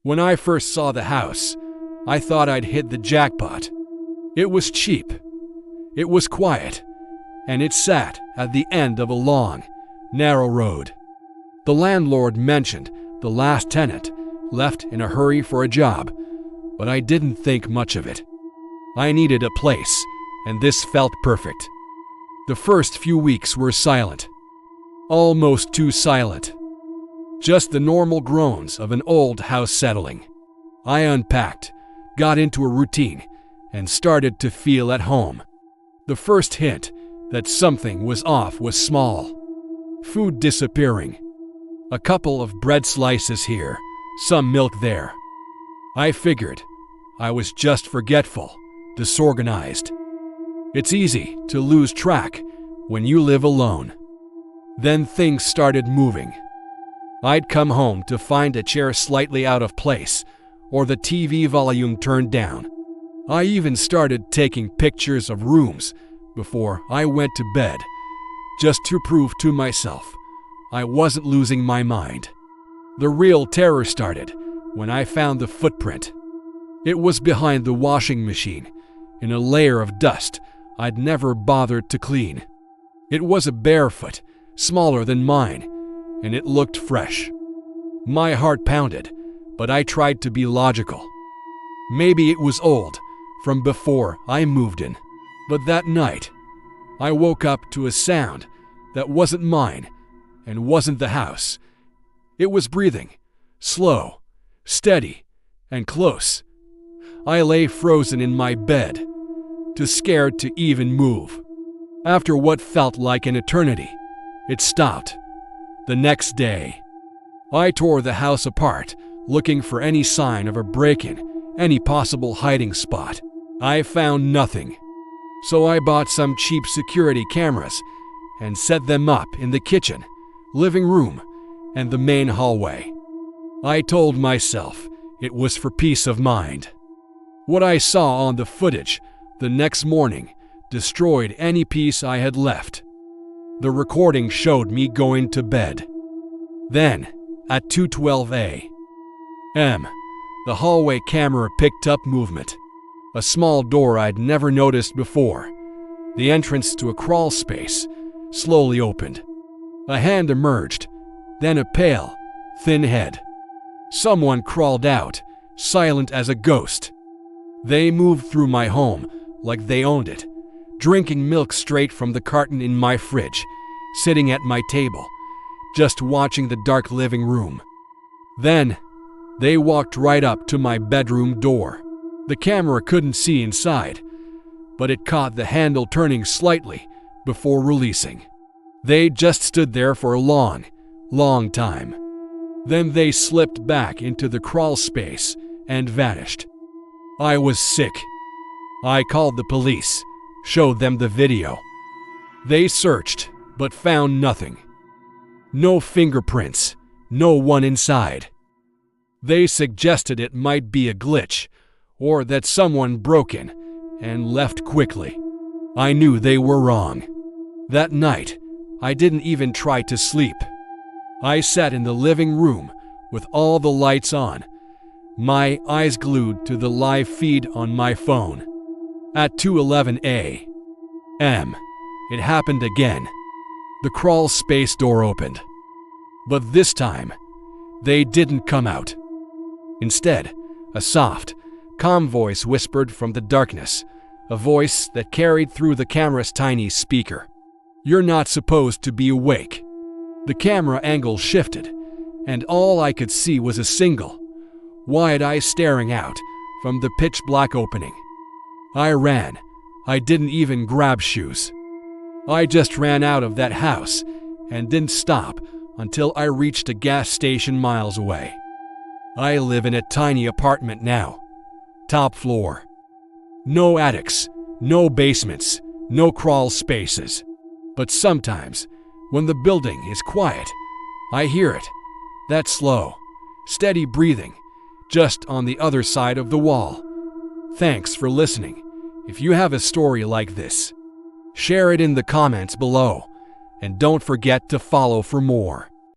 When I first saw the house, I thought I'd hit the jackpot. It was cheap, it was quiet, and it sat at the end of a long, narrow road. The landlord mentioned the last tenant left in a hurry for a job, but I didn't think much of it. I needed a place, and this felt perfect. The first few weeks were silent, almost too silent. Just the normal groans of an old house settling. I unpacked, got into a routine, and started to feel at home. The first hint that something was off was small. Food disappearing. A couple of bread slices here, some milk there. I figured I was just forgetful, disorganized. It's easy to lose track when you live alone. Then things started moving. I'd come home to find a chair slightly out of place, or the TV volume turned down. I even started taking pictures of rooms before I went to bed, just to prove to myself I wasn't losing my mind. The real terror started when I found the footprint. It was behind the washing machine, in a layer of dust I'd never bothered to clean. It was a bare foot, smaller than mine, and it looked fresh. My heart pounded, but I tried to be logical. Maybe it was old, from before I moved in. But that night, I woke up to a sound that wasn't mine and wasn't the house. It was breathing, slow, steady, and close. I lay frozen in my bed, too scared to even move. After what felt like an eternity, it stopped. The next day, I tore the house apart, looking for any sign of a break-in, any possible hiding spot. I found nothing. So I bought some cheap security cameras and set them up in the kitchen, living room, and the main hallway. I told myself it was for peace of mind. What I saw on the footage the next morning destroyed any peace I had left. The recording showed me going to bed. Then, at 2:12 a.m., the hallway camera picked up movement. A small door I'd never noticed before. The entrance to a crawl space slowly opened. A hand emerged, then a pale, thin head. Someone crawled out, silent as a ghost. They moved through my home like they owned it, drinking milk straight from the carton in my fridge, sitting at my table, just watching the dark living room. Then, they walked right up to my bedroom door. The camera couldn't see inside, but it caught the handle turning slightly before releasing. They just stood there for a long, long time. Then they slipped back into the crawl space and vanished. I was sick. I called the police, showed them the video. They searched, but found nothing. No fingerprints, no one inside. They suggested it might be a glitch, or that someone broke in and left quickly. I knew they were wrong. That night, I didn't even try to sleep. I sat in the living room with all the lights on, my eyes glued to the live feed on my phone. At 2:11 a.m., it happened again. The crawl space door opened. But this time, they didn't come out. Instead, a soft, calm voice whispered from the darkness, a voice that carried through the camera's tiny speaker. "You're not supposed to be awake." The camera angle shifted, and all I could see was a single, wide eye staring out from the pitch-black opening. I ran. I didn't even grab shoes. I just ran out of that house and didn't stop until I reached a gas station miles away. I live in a tiny apartment now, top floor. No attics, no basements, no crawl spaces. But sometimes, when the building is quiet, I hear it, that slow, steady breathing, just on the other side of the wall. Thanks for listening. If you have a story like this, share it in the comments below, and don't forget to follow for more.